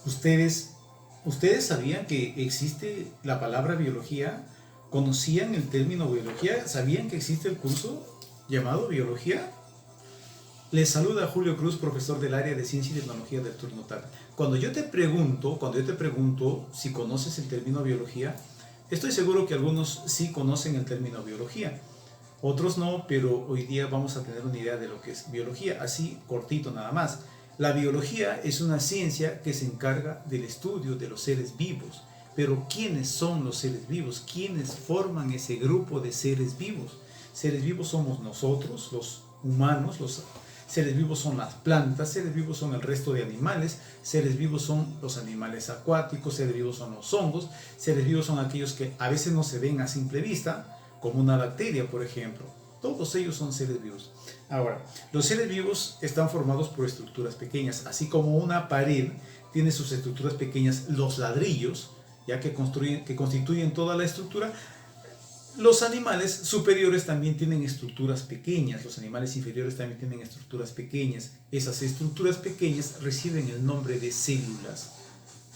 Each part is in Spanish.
¿Ustedes, ustedes sabían que existe la palabra biología? ¿Conocían el término biología? ¿Sabían que existe el curso llamado biología? Les saluda Julio Cruz, profesor del área de Ciencia y Tecnología del turno tarde. Cuando yo te pregunto si conoces el término biología, estoy seguro que algunos sí conocen el término biología, otros no, pero hoy día vamos a tener una idea de lo que es biología, así cortito nada más. La biología es una ciencia que se encarga del estudio de los seres vivos. Pero ¿quiénes son los seres vivos? ¿Quiénes forman ese grupo de seres vivos? Seres vivos somos nosotros, los humanos, los seres vivos son las plantas, seres vivos son el resto de animales, seres vivos son los animales acuáticos, seres vivos son los hongos, seres vivos son aquellos que a veces no se ven a simple vista, como una bacteria, por ejemplo. Todos ellos son seres vivos. Ahora, los seres vivos están formados por estructuras pequeñas, así como una pared tiene sus estructuras pequeñas, los ladrillos, ya que constituyen toda la estructura. Los animales superiores también tienen estructuras pequeñas, los animales inferiores también tienen estructuras pequeñas. Esas estructuras pequeñas reciben el nombre de células.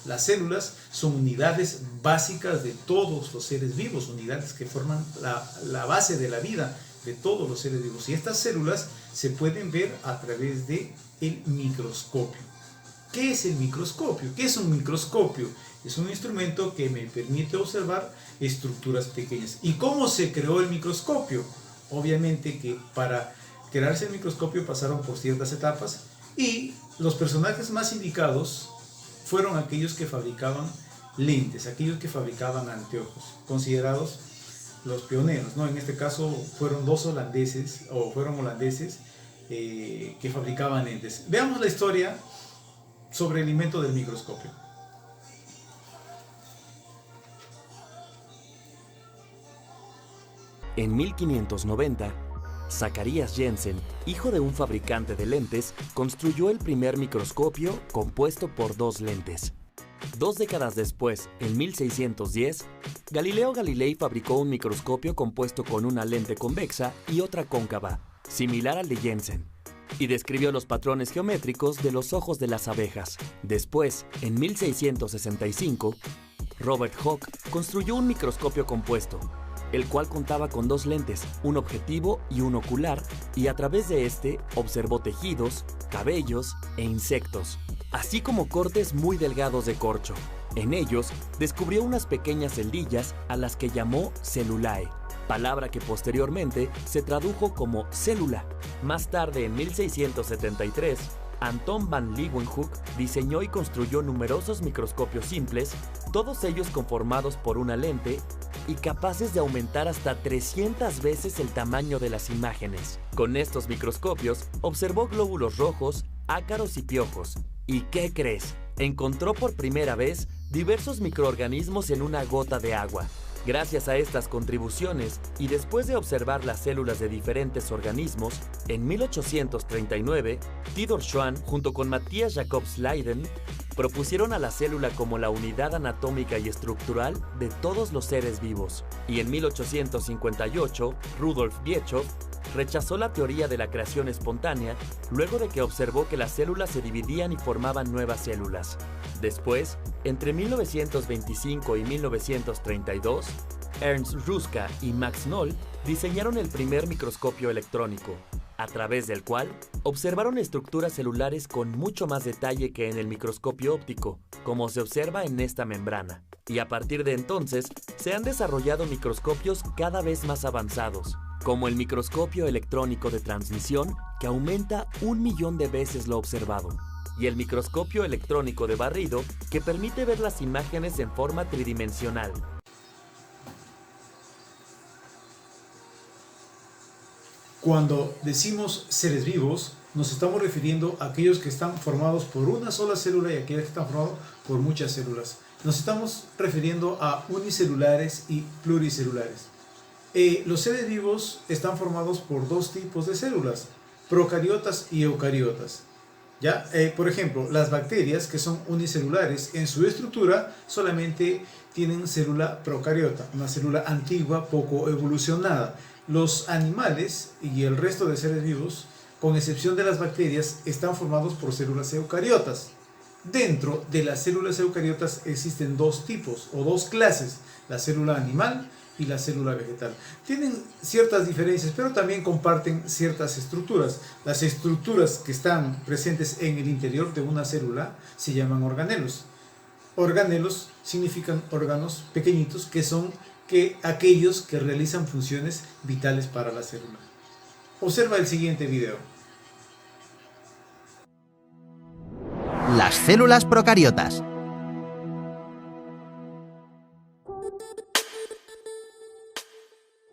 Las células son unidades básicas de todos los seres vivos, unidades que forman la base de la vida de todos los seres vivos. Y estas células se pueden ver a través del microscopio. ¿Qué es el microscopio? ¿Qué es un microscopio? Es un instrumento que me permite observar estructuras pequeñas. ¿Y cómo se creó el microscopio? Obviamente que para crearse el microscopio pasaron por ciertas etapas y los personajes más indicados fueron aquellos que fabricaban lentes, aquellos que fabricaban anteojos, considerados los pioneros, ¿no? En este caso fueron holandeses que fabricaban lentes. Veamos la historia sobre el invento del microscopio. En 1590, Zacharias Jensen, hijo de un fabricante de lentes, construyó el primer microscopio compuesto por dos lentes. 2 décadas después, en 1610, Galileo Galilei fabricó un microscopio compuesto con una lente convexa y otra cóncava, similar al de Jensen, y describió los patrones geométricos de los ojos de las abejas. Después, en 1665, Robert Hooke construyó un microscopio compuesto, el cual contaba con 2 lentes, un objetivo y un ocular, y a través de este observó tejidos, cabellos e insectos, así como cortes muy delgados de corcho. En ellos descubrió unas pequeñas celdillas a las que llamó cellulae, palabra que posteriormente se tradujo como célula. Más tarde, en 1673, Anton van Leeuwenhoek diseñó y construyó numerosos microscopios simples, todos ellos conformados por una lente y capaces de aumentar hasta 300 veces el tamaño de las imágenes. Con estos microscopios observó glóbulos rojos, ácaros y piojos. ¿Y qué crees? Encontró por primera vez diversos microorganismos en una gota de agua. Gracias a estas contribuciones, y después de observar las células de diferentes organismos, en 1839, Theodor Schwann, junto con Matthias Jacobs Leiden, propusieron a la célula como la unidad anatómica y estructural de todos los seres vivos. Y en 1858, Rudolf Virchow rechazó la teoría de la creación espontánea luego de que observó que las células se dividían y formaban nuevas células. Después, entre 1925 y 1932, Ernst Ruska y Max Noll diseñaron el primer microscopio electrónico, a través del cual observaron estructuras celulares con mucho más detalle que en el microscopio óptico, como se observa en esta membrana. Y a partir de entonces, se han desarrollado microscopios cada vez más avanzados, como el microscopio electrónico de transmisión, que aumenta 1.000.000 de veces lo observado, y el microscopio electrónico de barrido, que permite ver las imágenes en forma tridimensional. Cuando decimos seres vivos, nos estamos refiriendo a aquellos que están formados por una sola célula y aquellos que están formados por muchas células. Nos estamos refiriendo a unicelulares y pluricelulares. Los seres vivos están formados por 2 tipos de células, procariotas y eucariotas. ¿Ya? Por ejemplo, las bacterias, que son unicelulares, en su estructura solamente tienen célula procariota, una célula antigua, poco evolucionada. Los animales y el resto de seres vivos, con excepción de las bacterias, están formados por células eucariotas. Dentro de las células eucariotas existen dos tipos o dos clases, la célula animal y la célula vegetal. Tienen ciertas diferencias, pero también comparten ciertas estructuras. Las estructuras que están presentes en el interior de una célula se llaman organelos. Organelos significan órganos pequeñitos que son aquellos que realizan funciones vitales para la célula. Observa el siguiente video. Las células procariotas.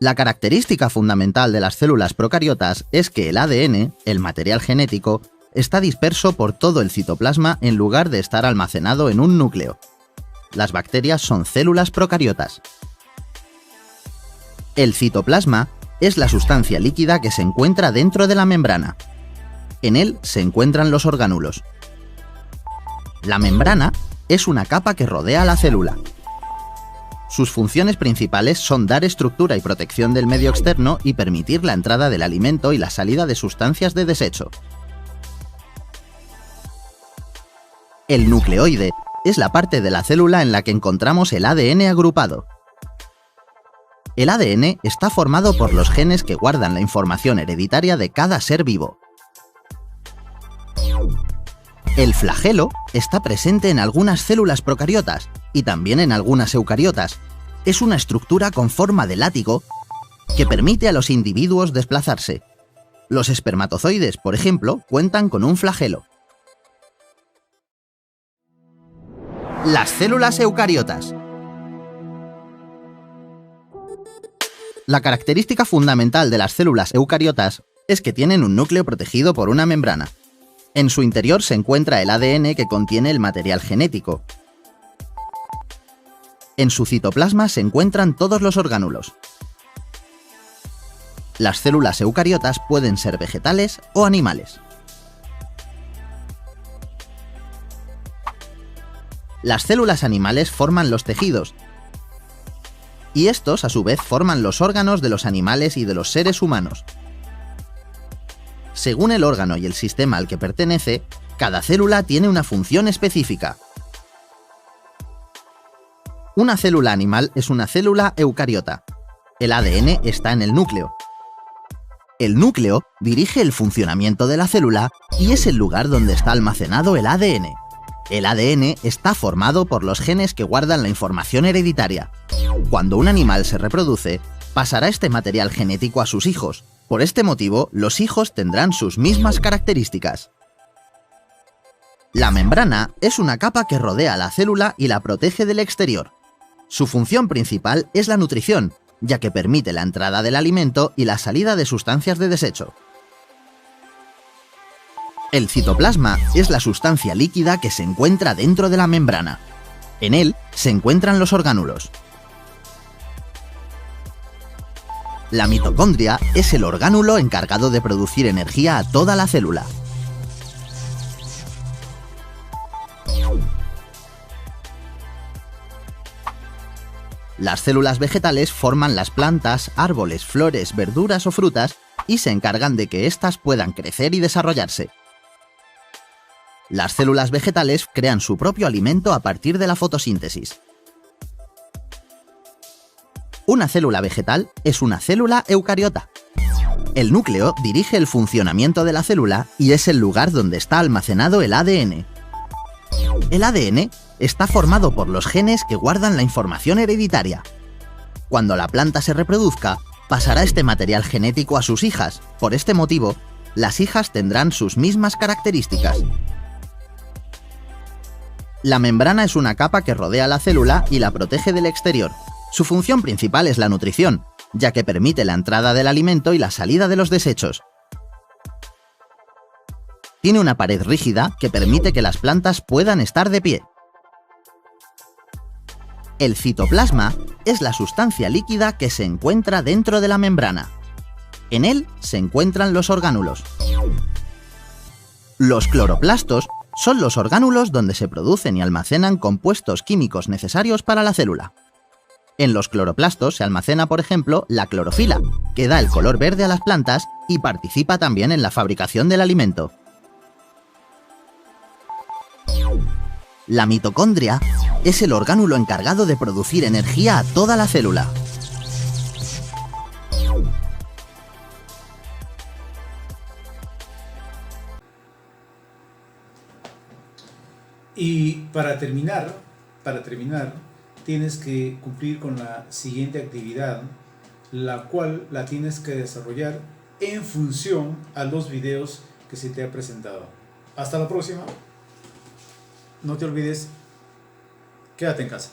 La característica fundamental de las células procariotas es que el ADN, el material genético, está disperso por todo el citoplasma en lugar de estar almacenado en un núcleo. Las bacterias son células procariotas. El citoplasma es la sustancia líquida que se encuentra dentro de la membrana. En él se encuentran los orgánulos. La membrana es una capa que rodea la célula. Sus funciones principales son dar estructura y protección del medio externo y permitir la entrada del alimento y la salida de sustancias de desecho. El nucleoide es la parte de la célula en la que encontramos el ADN agrupado. El ADN está formado por los genes que guardan la información hereditaria de cada ser vivo. El flagelo está presente en algunas células procariotas y también en algunas eucariotas. Es una estructura con forma de látigo que permite a los individuos desplazarse. Los espermatozoides, por ejemplo, cuentan con un flagelo. Las células eucariotas. La característica fundamental de las células eucariotas es que tienen un núcleo protegido por una membrana. En su interior se encuentra el ADN que contiene el material genético. En su citoplasma se encuentran todos los orgánulos. Las células eucariotas pueden ser vegetales o animales. Las células animales forman los tejidos, y estos a su vez forman los órganos de los animales y de los seres humanos. Según el órgano y el sistema al que pertenece, cada célula tiene una función específica. Una célula animal es una célula eucariota. El ADN está en el núcleo. El núcleo dirige el funcionamiento de la célula y es el lugar donde está almacenado el ADN. El ADN está formado por los genes que guardan la información hereditaria. Cuando un animal se reproduce, pasará este material genético a sus hijos. Por este motivo, los hijos tendrán sus mismas características. La membrana es una capa que rodea la célula y la protege del exterior. Su función principal es la nutrición, ya que permite la entrada del alimento y la salida de sustancias de desecho. El citoplasma es la sustancia líquida que se encuentra dentro de la membrana. En él se encuentran los orgánulos. La mitocondria es el orgánulo encargado de producir energía a toda la célula. Las células vegetales forman las plantas, árboles, flores, verduras o frutas y se encargan de que éstas puedan crecer y desarrollarse. Las células vegetales crean su propio alimento a partir de la fotosíntesis. Una célula vegetal es una célula eucariota. El núcleo dirige el funcionamiento de la célula y es el lugar donde está almacenado el ADN. El ADN está formado por los genes que guardan la información hereditaria. Cuando la planta se reproduzca, pasará este material genético a sus hijas. Por este motivo, las hijas tendrán sus mismas características. La membrana es una capa que rodea la célula y la protege del exterior. Su función principal es la nutrición, ya que permite la entrada del alimento y la salida de los desechos. Tiene una pared rígida que permite que las plantas puedan estar de pie. El citoplasma es la sustancia líquida que se encuentra dentro de la membrana. En él se encuentran los orgánulos. Los cloroplastos son los orgánulos donde se producen y almacenan compuestos químicos necesarios para la célula. En los cloroplastos se almacena, por ejemplo, la clorofila, que da el color verde a las plantas y participa también en la fabricación del alimento. La mitocondria es el orgánulo encargado de producir energía a toda la célula. Y para terminar, tienes que cumplir con la siguiente actividad, la cual la tienes que desarrollar en función a los videos que se te ha presentado. Hasta la próxima. No te olvides, quédate en casa.